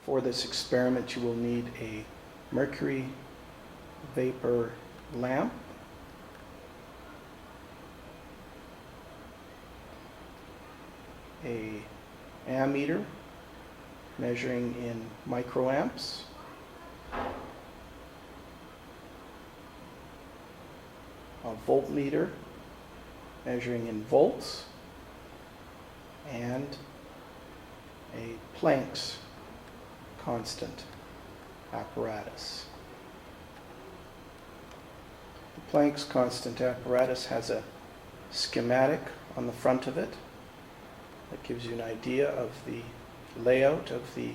For this experiment, you will need a mercury vapor lamp, a ammeter measuring in microamps, a voltmeter measuring in volts, and a Planck's constant apparatus. The Planck's constant apparatus has a schematic on the front of it that gives you an idea of the layout of the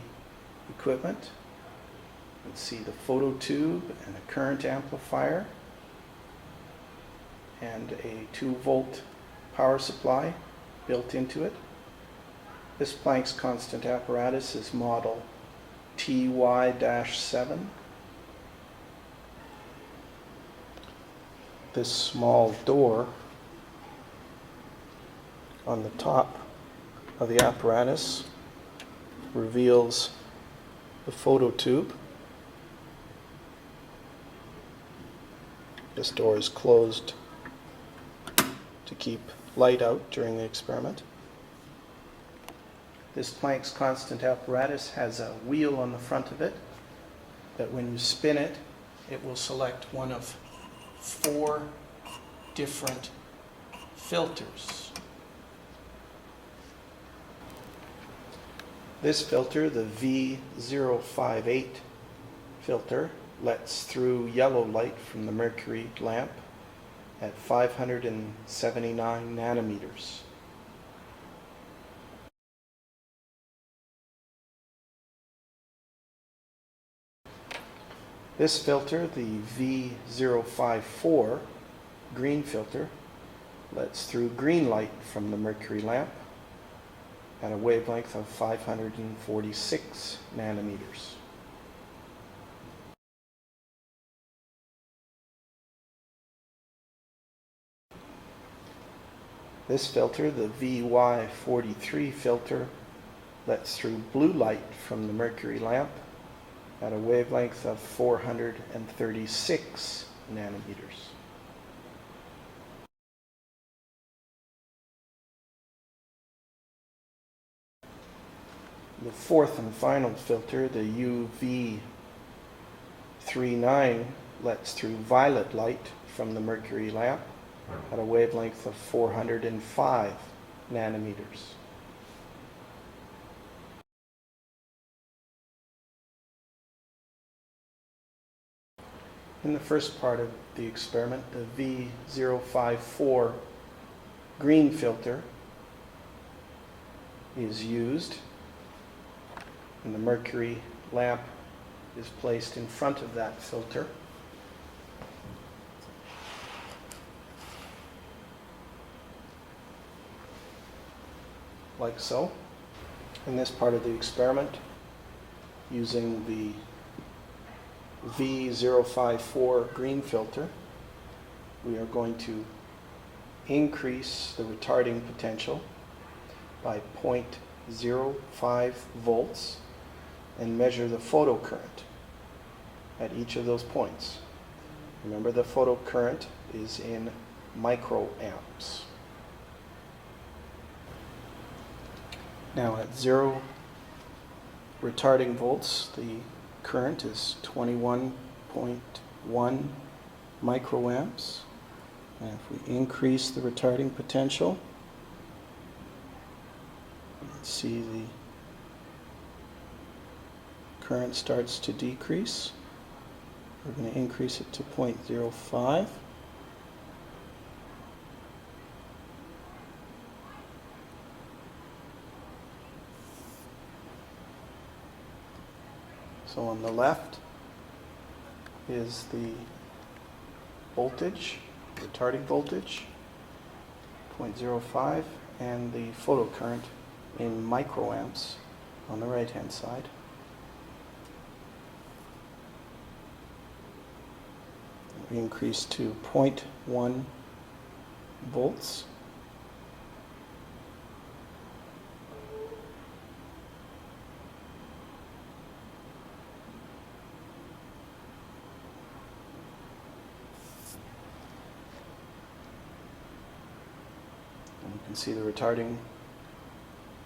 equipment. You can see the phototube and a current amplifier and a 2-volt power supply built into it. This Planck's constant apparatus is model TY-7. This small door on the top of the apparatus reveals the phototube. This door is closed to keep light out during the experiment. This Planck's constant apparatus has a wheel on the front of it that when you spin it, it will select one of 4 different filters. This filter, the V058 filter, lets through yellow light from the mercury lamp at 579 nanometers. This filter, the V054 green filter, lets through green light from the mercury lamp at a wavelength of 546 nanometers. This filter, the VY43 filter, lets through blue light from the mercury lamp at a wavelength of 436 nanometers. The fourth and final filter, the UV39, lets through violet light from the mercury lamp at a wavelength of 405 nanometers. In the first part of the experiment, the V054 green filter is used, and the mercury lamp is placed in front of that filter. Like so. In this part of the experiment, using the V054 green filter, we are going to increase the retarding potential by 0.05 volts and measure the photocurrent at each of those points. Remember, the photocurrent is in microamps. Now at 0 retarding volts, the current is 21.1 microamps. And if we increase the retarding potential, you can see the current starts to decrease. We're going to increase it to 0.05. So on the left is the voltage, retarding voltage, 0.05, and the photocurrent in microamps on the right-hand side. We increase to 0.1 volts. And you can see the retarding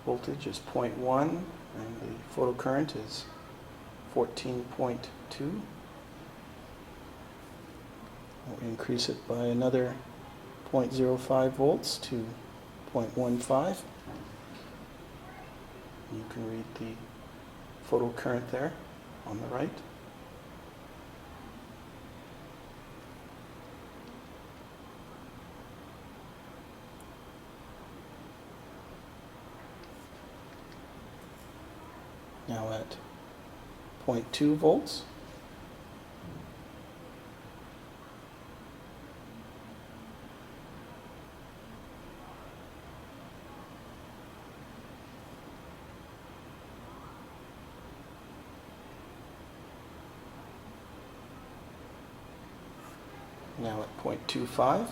voltage is 0.1 and the photocurrent is 14.2. We'll increase it by another 0.05 volts to 0.15. You can read the photocurrent there on the right. Now at 0.2 volts. Now at 0.25.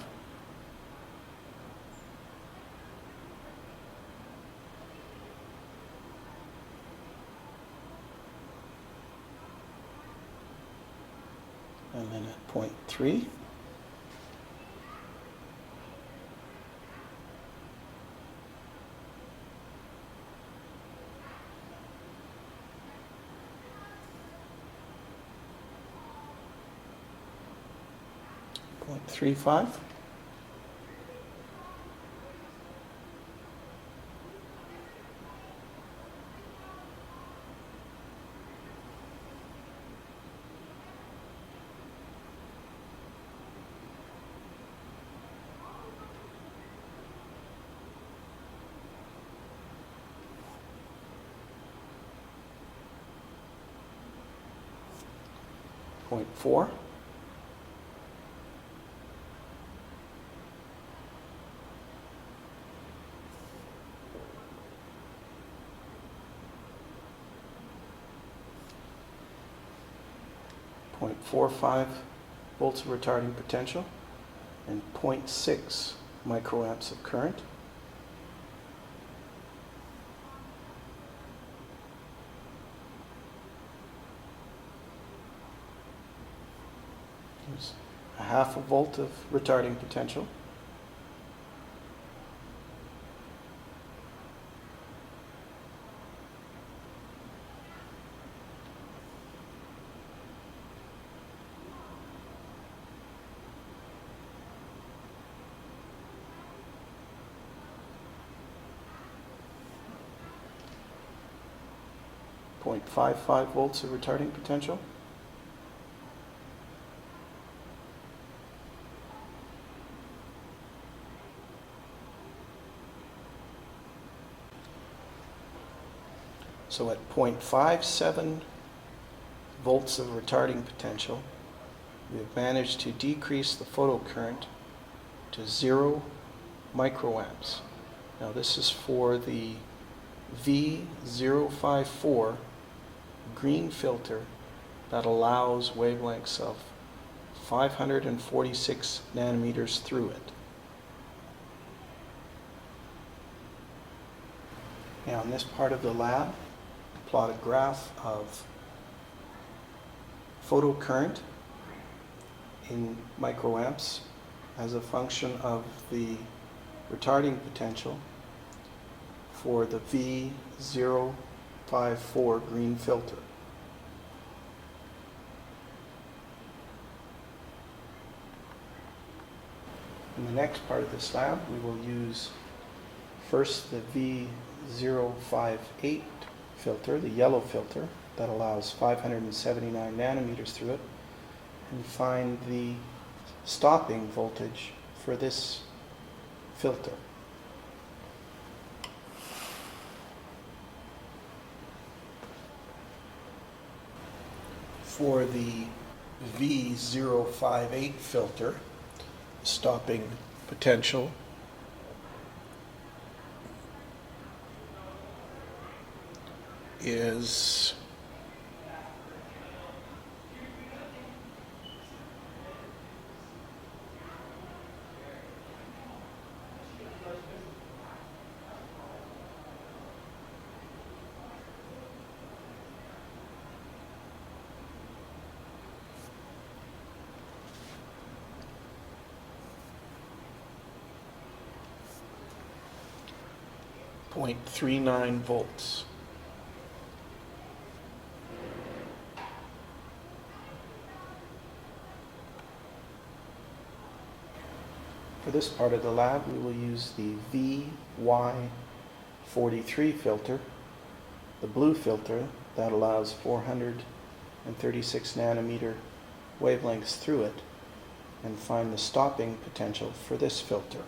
And then at 0.3. Point 0.35. Point 0.4. .45 volts of retarding potential and 0.6 microamps of current. There's a half a volt of retarding potential. .55 volts of retarding potential. So at 0.57 volts of retarding potential, we have managed to decrease the photocurrent to 0 microamps. Now this is for the V054 green filter that allows wavelengths of 546 nanometers through it. Now in this part of the lab, plot a graph of photocurrent in microamps as a function of the retarding potential for the V054 green filter. In the next part of this lab, we will use first the V058 filter, the yellow filter, that allows 579 nanometers through it, and find the stopping voltage for this filter. For the V058 filter, stopping potential is 0.39 volts. For this part of the lab, we will use the VY43 filter, the blue filter that allows 436 nanometer wavelengths through it, and find the stopping potential for this filter.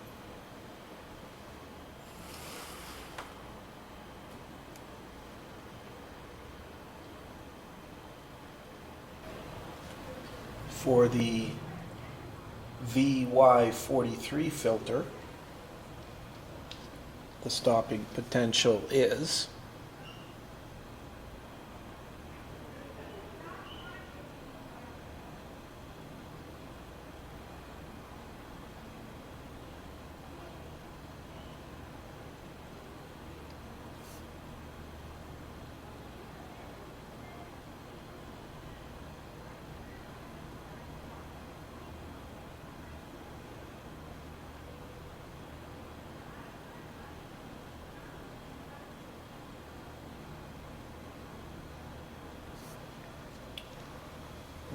For the VY43 filter, the stopping potential is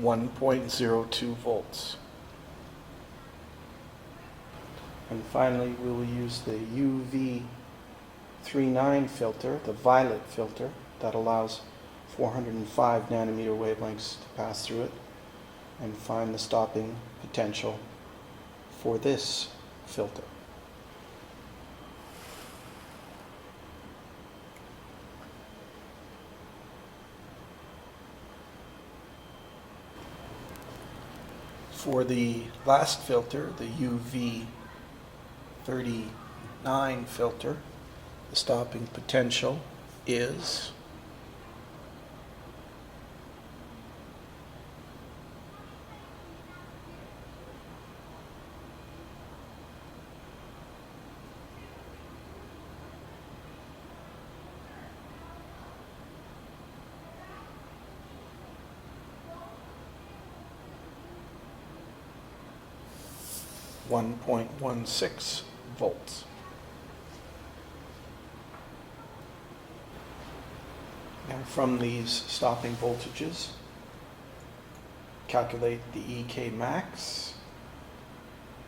1.02 volts. And finally, we will use the UV39 filter, the violet filter, that allows 405 nanometer wavelengths to pass through it, and find the stopping potential for this filter. For the last filter, the UV39 filter, the stopping potential is 1.16 volts. Now from these stopping voltages, calculate the EK max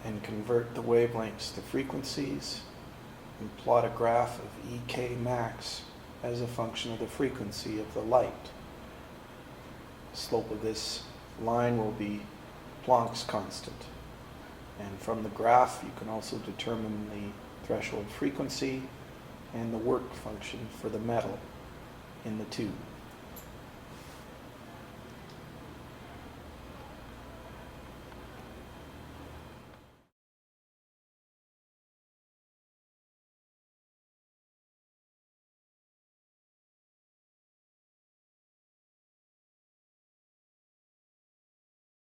and convert the wavelengths to frequencies and plot a graph of EK max as a function of the frequency of the light. The slope of this line will be Planck's constant. And from the graph, you can also determine the threshold frequency and the work function for the metal in the tube.